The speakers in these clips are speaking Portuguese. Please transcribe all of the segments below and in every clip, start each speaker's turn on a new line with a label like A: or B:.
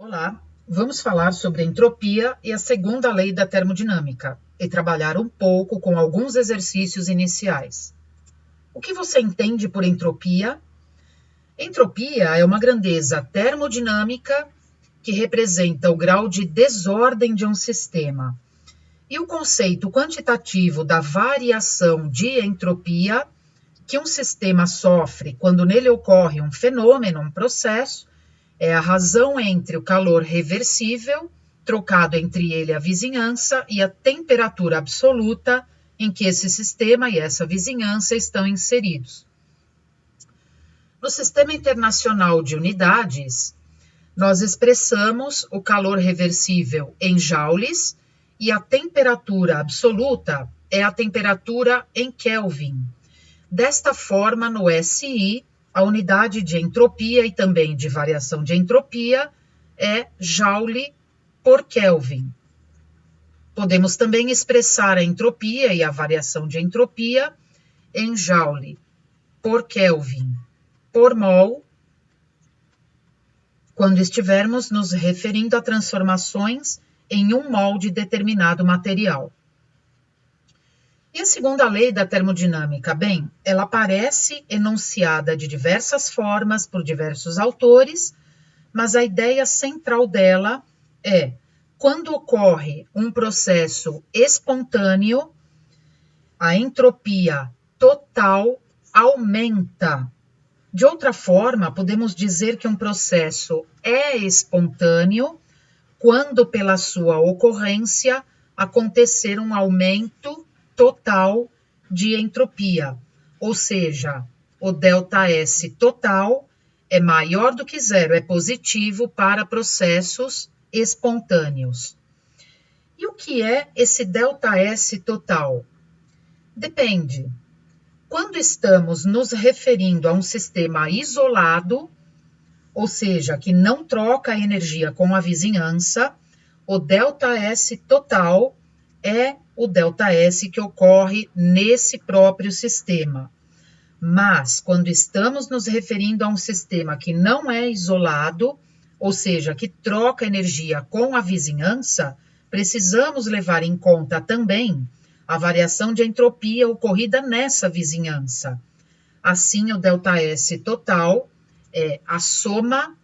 A: Olá, vamos falar sobre a entropia e a segunda lei da termodinâmica e trabalhar um pouco com alguns exercícios iniciais. O que você entende por entropia? Entropia é uma grandeza termodinâmica que representa o grau de desordem de um sistema. E o conceito quantitativo da variação de entropia que um sistema sofre quando nele ocorre um fenômeno, um processo, é a razão entre o calor reversível, trocado entre ele e a vizinhança, e a temperatura absoluta em que esse sistema e essa vizinhança estão inseridos. No Sistema Internacional de Unidades, nós expressamos o calor reversível em joules e a temperatura absoluta é a temperatura em Kelvin. Desta forma, no SI, a unidade de entropia e também de variação de entropia é Joule por Kelvin. Podemos também expressar a entropia e a variação de entropia em Joule por Kelvin por mol, quando estivermos nos referindo a transformações em 1 mol de determinado material. E a segunda lei da termodinâmica? Bem, ela aparece enunciada de diversas formas por diversos autores, mas a ideia central dela é: quando ocorre um processo espontâneo, a entropia total aumenta. De outra forma, podemos dizer que um processo é espontâneo quando, pela sua ocorrência, acontecer um aumento total de entropia, ou seja, o ΔS total é maior do que zero, é positivo para processos espontâneos. E o que é esse ΔS total? Depende. Quando estamos nos referindo a um sistema isolado, ou seja, que não troca energia com a vizinhança, o ΔS total é o ΔS que ocorre nesse próprio sistema. Mas, quando estamos nos referindo a um sistema que não é isolado, ou seja, que troca energia com a vizinhança, precisamos levar em conta também a variação de entropia ocorrida nessa vizinhança. Assim, o ΔS total é a soma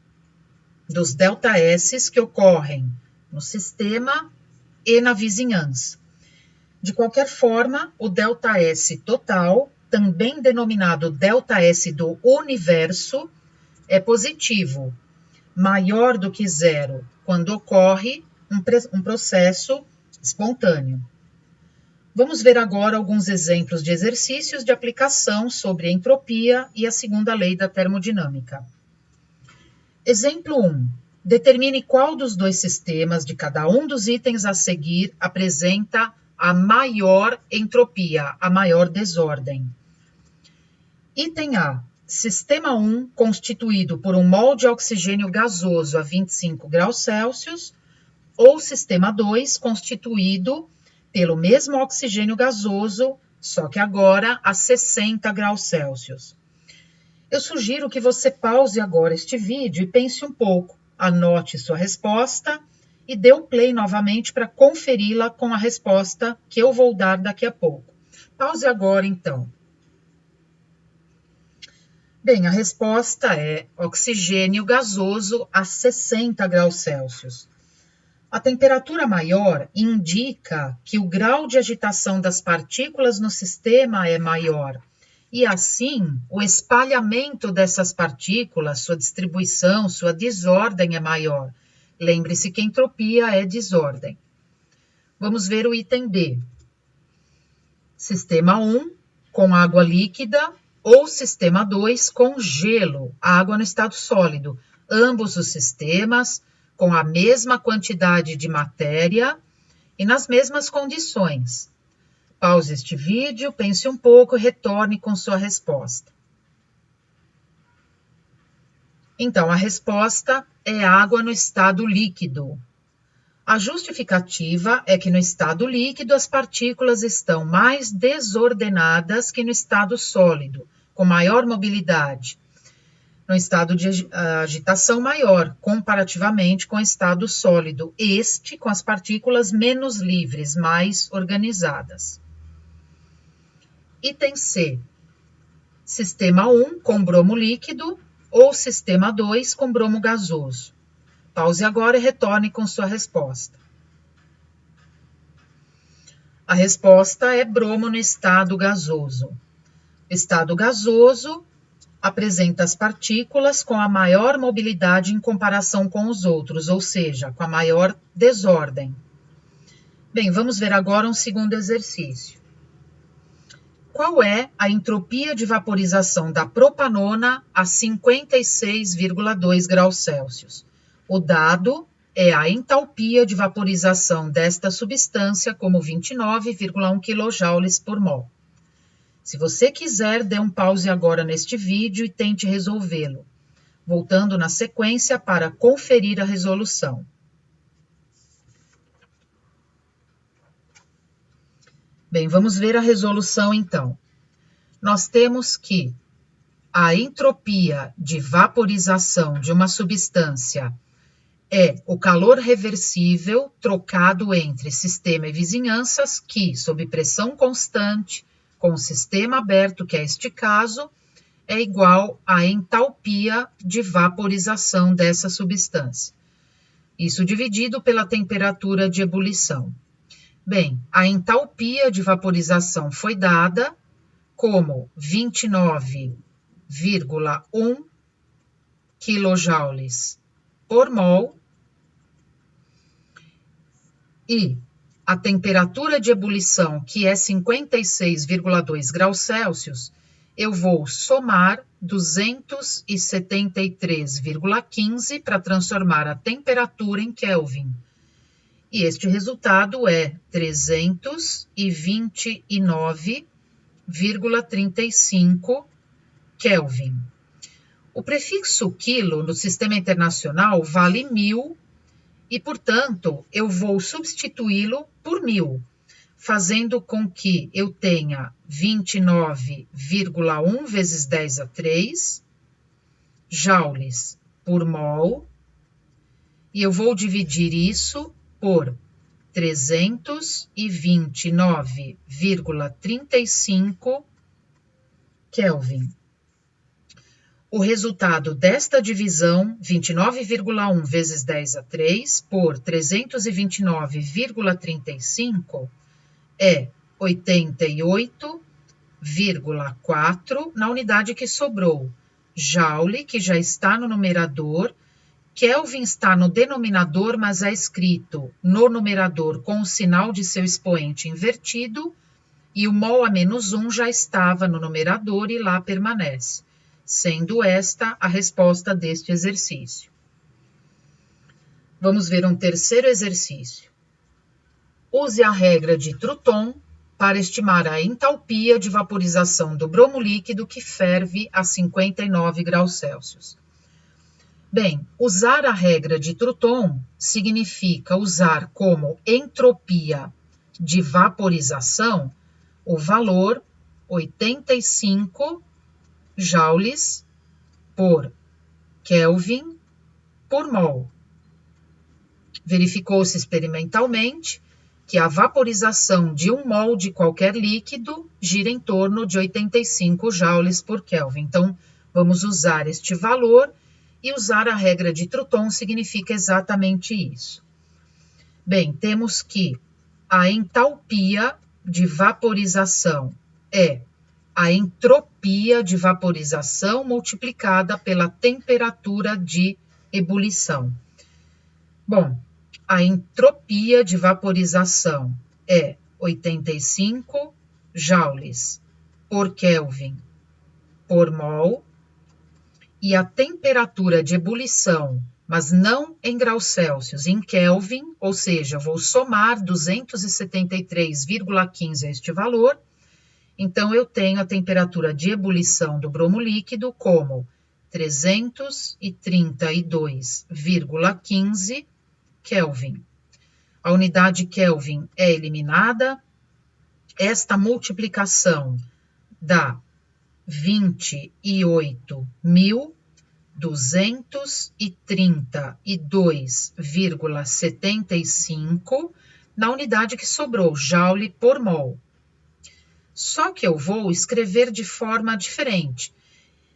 A: dos ΔS que ocorrem no sistema e na vizinhança. De qualquer forma, o ΔS total, também denominado ΔS do universo, é positivo, maior do que zero, quando ocorre um processo espontâneo. Vamos ver agora alguns exemplos de exercícios de aplicação sobre entropia e a segunda lei da termodinâmica. Exemplo 1. Determine qual dos dois sistemas de cada um dos itens a seguir apresenta a maior entropia, a maior desordem. Item A. Sistema 1, constituído por 1 mol de oxigênio gasoso a 25 graus Celsius, ou sistema 2, constituído pelo mesmo oxigênio gasoso, só que agora a 60 graus Celsius. Eu sugiro que você pause agora este vídeo e pense um pouco, anote sua resposta e dê o play novamente para conferi-la com a resposta que eu vou dar daqui a pouco. Pause agora, então. Bem, a resposta é oxigênio gasoso a 60 graus Celsius. A temperatura maior indica que o grau de agitação das partículas no sistema é maior, e assim o espalhamento dessas partículas, sua distribuição, sua desordem é maior. Lembre-se que entropia é desordem. Vamos ver o item B. Sistema 1 com água líquida ou sistema 2 com gelo, água no estado sólido. Ambos os sistemas com a mesma quantidade de matéria e nas mesmas condições. Pause este vídeo, pense um pouco e retorne com sua resposta. Então, a resposta é água no estado líquido. A justificativa é que no estado líquido as partículas estão mais desordenadas que no estado sólido, com maior mobilidade. no estado de agitação maior, comparativamente com o estado sólido, este com as partículas menos livres, mais organizadas. Item C. Sistema 1 com bromo líquido ou sistema 2 com bromo gasoso. Pause agora e retorne com sua resposta. A resposta é bromo no estado gasoso. Estado gasoso apresenta as partículas com a maior mobilidade em comparação com os outros, ou seja, com a maior desordem. Bem, vamos ver agora um segundo exercício. Qual é a entropia de vaporização da propanona a 56,2 graus Celsius? O dado é a entalpia de vaporização desta substância como 29,1 kJ por mol. Se você quiser, dê um pause agora neste vídeo e tente resolvê-lo, voltando na sequência para conferir a resolução. Bem, vamos ver a resolução então. Nós temos que a entropia de vaporização de uma substância é o calor reversível trocado entre sistema e vizinhanças, que, sob pressão constante, com o sistema aberto, que é este caso, é igual à entalpia de vaporização dessa substância. Isso dividido pela temperatura de ebulição. Bem, a entalpia de vaporização foi dada como 29,1 kJ por mol e a temperatura de ebulição, que é 56,2 graus Celsius, eu vou somar 273,15 para transformar a temperatura em Kelvin. E este resultado é 329,35 Kelvin. O prefixo quilo no Sistema Internacional vale 1000 e, portanto, eu vou substituí-lo por 1000, fazendo com que eu tenha 29,1 vezes 10 a 3 joules por mol, e eu vou dividir isso por 329,35 Kelvin. O resultado desta divisão, 29,1 vezes 10 a 3 por 329,35, é 88,4 na unidade que sobrou. Joule, que já está no numerador, Kelvin está no denominador, mas é escrito no numerador com o sinal de seu expoente invertido, e o mol a menos 1 já estava no numerador e lá permanece, sendo esta a resposta deste exercício. Vamos ver um terceiro exercício. Use a regra de Truton para estimar a entalpia de vaporização do bromo líquido que ferve a 59 graus Celsius. Bem, usar a regra de Truton significa usar como entropia de vaporização o valor 85 joules por Kelvin por mol. Verificou-se experimentalmente que a vaporização de 1 mol de qualquer líquido gira em torno de 85 joules por Kelvin. Então, vamos usar este valor e usar a regra de Truton significa exatamente isso. Bem, temos que a entalpia de vaporização é a entropia de vaporização multiplicada pela temperatura de ebulição. Bom, a entropia de vaporização é 85 joules por Kelvin por mol, e a temperatura de ebulição, mas não em graus Celsius, em Kelvin, ou seja, vou somar 273,15 a este valor. Então, eu tenho a temperatura de ebulição do bromo líquido como 332,15 Kelvin. A unidade Kelvin é eliminada. Esta multiplicação dá 28.000, 232,75 na unidade que sobrou, joule por mol. Só que eu vou escrever de forma diferente.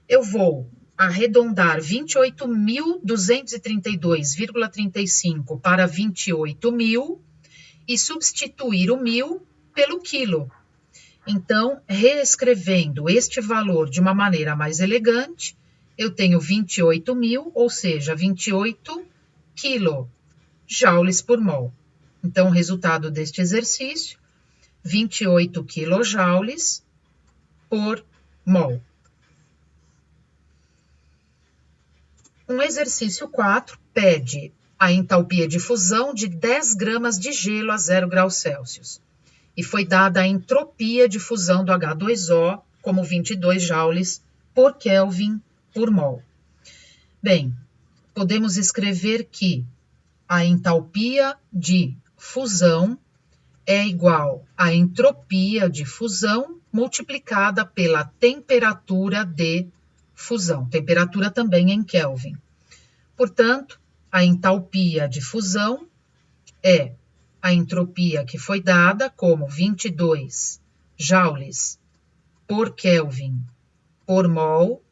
A: Eu vou arredondar 28.232,35 para 28.000 e substituir o 1.000 pelo quilo. Então, reescrevendo este valor de uma maneira mais elegante, eu tenho 28.000, ou seja, 28 quilojoules por mol. Então, o resultado deste exercício, 28 quilojoules por mol. Um exercício 4 pede a entalpia de fusão de 10 gramas de gelo a 0 graus Celsius. E foi dada a entropia de fusão do H2O como 22 joules por Kelvin por mol. Bem, podemos escrever que a entalpia de fusão é igual à entropia de fusão multiplicada pela temperatura de fusão. Temperatura também em Kelvin. Portanto, a entalpia de fusão é a entropia que foi dada como 22 joules por Kelvin por mol,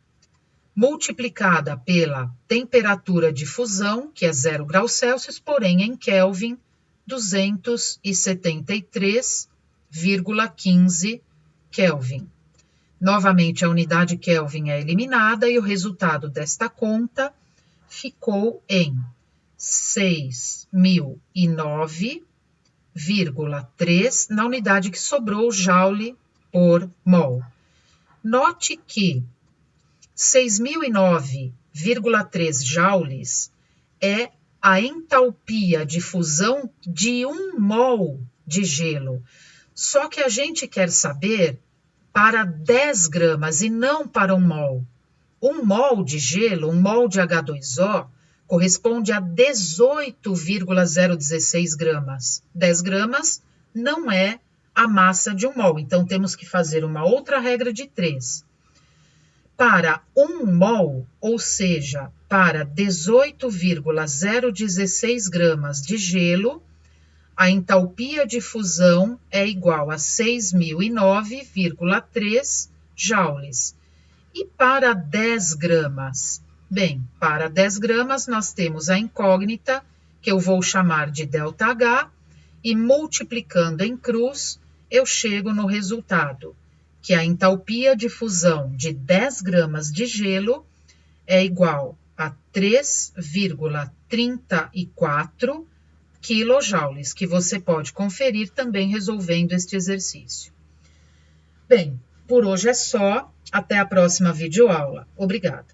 A: multiplicada pela temperatura de fusão, que é 0 graus Celsius, porém em Kelvin, 273,15 Kelvin. Novamente, a unidade Kelvin é eliminada e o resultado desta conta ficou em 6.009,3 na unidade que sobrou, joule por mol. Note que 6.009,3 joules é a entalpia de fusão de 1 mol de gelo. Só que a gente quer saber para 10 gramas e não para 1 mol. 1 mol de gelo, 1 mol de H2O, corresponde a 18,016 gramas. 10 gramas não é a massa de 1 mol, então temos que fazer uma outra regra de 3. Para 1 mol, ou seja, para 18,016 gramas de gelo, a entalpia de fusão é igual a 6.009,3 joules. E para 10 gramas? Bem, para 10 gramas nós temos a incógnita, que eu vou chamar de ΔH, e multiplicando em cruz, eu chego no resultado, que a entalpia de fusão de 10 gramas de gelo é igual a 3,34 quilojoules, que você pode conferir também resolvendo este exercício. Bem, por hoje é só. Até a próxima videoaula. Obrigada.